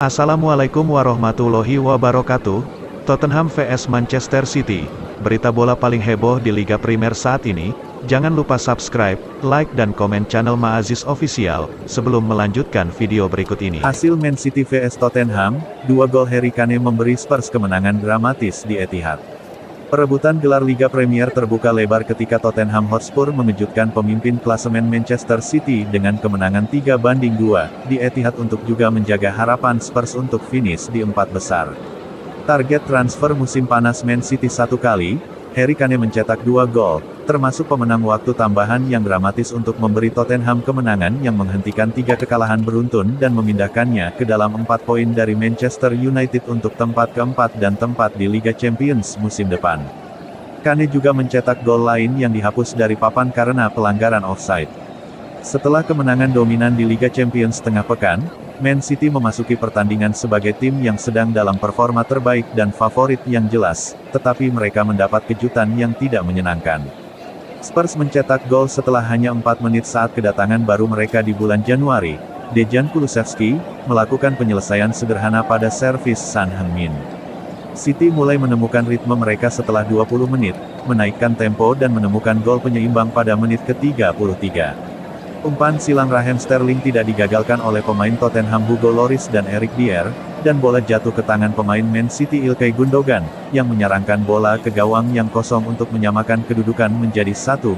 Assalamualaikum warahmatullahi wabarakatuh. Tottenham vs Manchester City. Berita bola paling heboh di Liga Primer saat ini. Jangan lupa subscribe, like dan komen channel Ma'aziz Official, sebelum melanjutkan video berikut ini. Hasil Man City vs Tottenham, 2 gol Harry Kane memberi Spurs kemenangan dramatis di Etihad. Perebutan gelar Liga Premier terbuka lebar ketika Tottenham Hotspur mengejutkan pemimpin klasemen Manchester City dengan kemenangan 3-2 di Etihad untuk juga menjaga harapan Spurs untuk finish di 4 besar. Target transfer musim panas Man City 1 kali, Harry Kane mencetak 2 gol, termasuk pemenang waktu tambahan yang dramatis untuk memberi Tottenham kemenangan yang menghentikan 3 kekalahan beruntun dan memindahkannya ke dalam 4 poin dari Manchester United untuk tempat keempat dan tempat di Liga Champions musim depan. Kane juga mencetak gol lain yang dihapus dari papan karena pelanggaran offside. Setelah kemenangan dominan di Liga Champions tengah pekan, Man City memasuki pertandingan sebagai tim yang sedang dalam performa terbaik dan favorit yang jelas, tetapi mereka mendapat kejutan yang tidak menyenangkan. Spurs mencetak gol setelah hanya 4 menit saat kedatangan baru mereka di bulan Januari. Dejan Kulusevski melakukan penyelesaian sederhana pada servis Son Heung-min. City mulai menemukan ritme mereka setelah 20 menit, menaikkan tempo dan menemukan gol penyeimbang pada menit ke-33. Umpan silang Raheem Sterling tidak digagalkan oleh pemain Tottenham Hugo Lloris dan Eric Dier, dan bola jatuh ke tangan pemain Man City Ilkay Gundogan, yang menyerangkan bola ke gawang yang kosong untuk menyamakan kedudukan menjadi 1-1.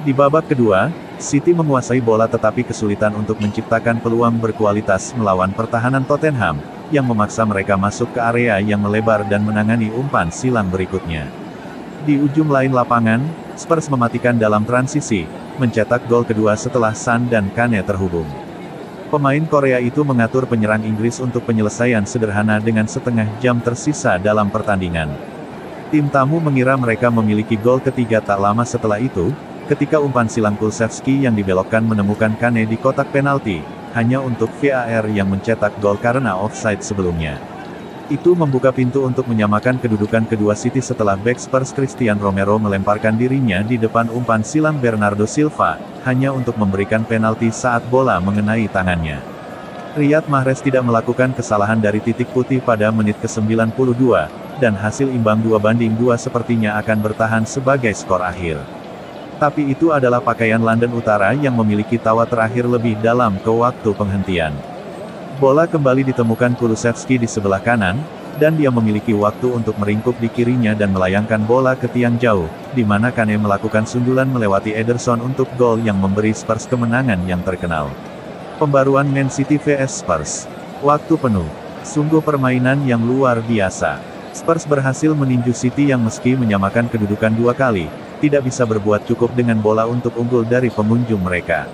Di babak kedua, City menguasai bola tetapi kesulitan untuk menciptakan peluang berkualitas melawan pertahanan Tottenham, yang memaksa mereka masuk ke area yang melebar dan menangani umpan silang berikutnya. Di ujung lain lapangan, Spurs mematikan dalam transisi, mencetak gol kedua setelah Son dan Kane terhubung. Pemain Korea itu mengatur penyerang Inggris untuk penyelesaian sederhana dengan setengah jam tersisa dalam pertandingan. Tim tamu mengira mereka memiliki gol ketiga tak lama setelah itu, ketika umpan silang Kulusevski yang dibelokkan menemukan Kane di kotak penalti, hanya untuk VAR yang mencetak gol karena offside sebelumnya. Itu membuka pintu untuk menyamakan kedudukan kedua City setelah bek Spurs Christian Romero melemparkan dirinya di depan umpan silang Bernardo Silva, hanya untuk memberikan penalti saat bola mengenai tangannya. Riyad Mahrez tidak melakukan kesalahan dari titik putih pada menit ke-92, dan hasil imbang 2-2 sepertinya akan bertahan sebagai skor akhir. Tapi itu adalah pakaian London Utara yang memiliki tawa terakhir lebih dalam ke waktu penghentian. Bola kembali ditemukan Kulusevski di sebelah kanan, dan dia memiliki waktu untuk meringkuk di kirinya dan melayangkan bola ke tiang jauh, di mana Kane melakukan sundulan melewati Ederson untuk gol yang memberi Spurs kemenangan yang terkenal. Pembaruan Man City vs Spurs. Waktu penuh. Sungguh permainan yang luar biasa. Spurs berhasil meninju City yang meski menyamakan kedudukan 2 kali, tidak bisa berbuat cukup dengan bola untuk unggul dari pengunjung mereka.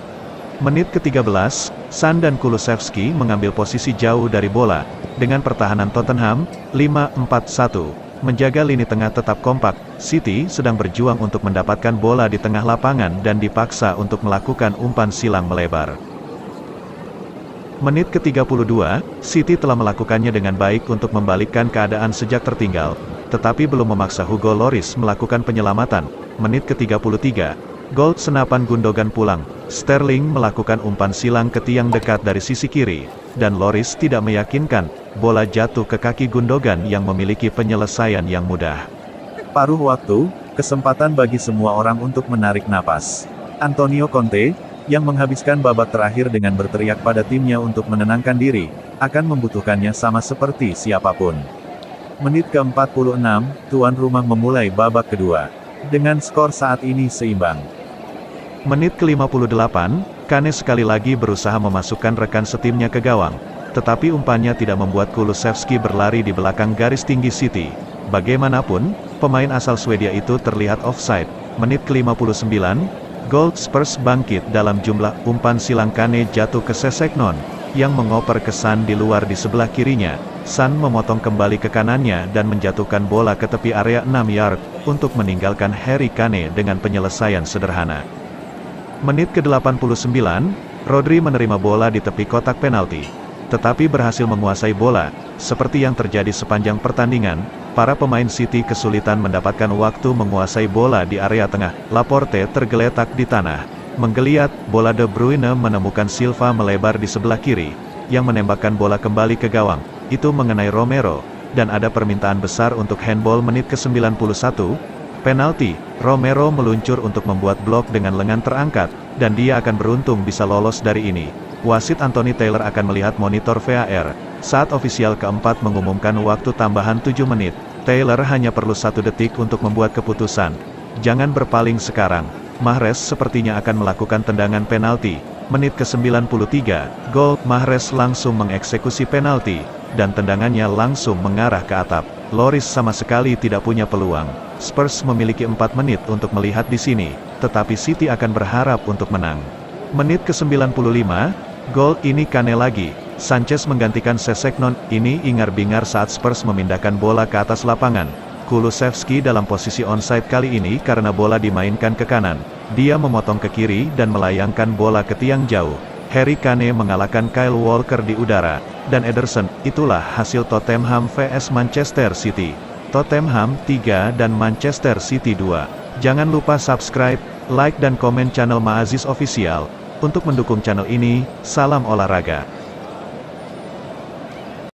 Menit ke-13, Son dan Kulusevski mengambil posisi jauh dari bola, dengan pertahanan Tottenham, 5-4-1, menjaga lini tengah tetap kompak. City sedang berjuang untuk mendapatkan bola di tengah lapangan dan dipaksa untuk melakukan umpan silang melebar. Menit ke-32, City telah melakukannya dengan baik untuk membalikkan keadaan sejak tertinggal, tetapi belum memaksa Hugo Lloris melakukan penyelamatan. Menit ke-33, gol senapan Gundogan pulang. Sterling melakukan umpan silang ke tiang dekat dari sisi kiri, dan Lloris tidak meyakinkan, bola jatuh ke kaki Gundogan yang memiliki penyelesaian yang mudah. Paruh waktu, kesempatan bagi semua orang untuk menarik napas. Antonio Conte, yang menghabiskan babak terakhir dengan berteriak pada timnya untuk menenangkan diri, akan membutuhkannya sama seperti siapapun. Menit ke-46, tuan rumah memulai babak kedua. Dengan skor saat ini seimbang. Menit ke-58, Kane sekali lagi berusaha memasukkan rekan setimnya ke gawang, tetapi umpannya tidak membuat Kulusevski berlari di belakang garis tinggi City. Bagaimanapun, pemain asal Swedia itu terlihat offside. Menit ke-59, gol Spurs bangkit dalam jumlah umpan silang Kane jatuh ke Sessegnon, yang mengoper ke Son di luar di sebelah kirinya. Son memotong kembali ke kanannya dan menjatuhkan bola ke tepi area 6 yard, untuk meninggalkan Harry Kane dengan penyelesaian sederhana. Menit ke-89, Rodri menerima bola di tepi kotak penalti, tetapi berhasil menguasai bola. Seperti yang terjadi sepanjang pertandingan, para pemain City kesulitan mendapatkan waktu menguasai bola di area tengah. Laporte tergeletak di tanah. Menggeliat, bola De Bruyne menemukan Silva melebar di sebelah kiri, yang menembakkan bola kembali ke gawang, itu mengenai Romero, dan ada permintaan besar untuk handball menit ke-91, penalti. Romero meluncur untuk membuat blok dengan lengan terangkat, dan dia akan beruntung bisa lolos dari ini. Wasit Anthony Taylor akan melihat monitor VAR, saat ofisial keempat mengumumkan waktu tambahan 7 menit. Taylor hanya perlu 1 detik untuk membuat keputusan. Jangan berpaling sekarang. Mahrez sepertinya akan melakukan tendangan penalti. Menit ke-93, gol. Mahrez langsung mengeksekusi penalti, dan tendangannya langsung mengarah ke atap. Lloris sama sekali tidak punya peluang. Spurs memiliki 4 menit untuk melihat di sini, tetapi City akan berharap untuk menang. Menit ke-95, gol. Ini Kane lagi. Sanchez menggantikan Sesegnon. Ini ingar-bingar saat Spurs memindahkan bola ke atas lapangan. Kulusevski dalam posisi onside kali ini karena bola dimainkan ke kanan. Dia memotong ke kiri dan melayangkan bola ke tiang jauh. Harry Kane mengalahkan Kyle Walker di udara. Dan Ederson. Itulah hasil Tottenham vs Manchester City. Tottenham 3 dan Manchester City 2. Jangan lupa subscribe, like dan komen channel Maaziz Official. Untuk mendukung channel ini, salam olahraga.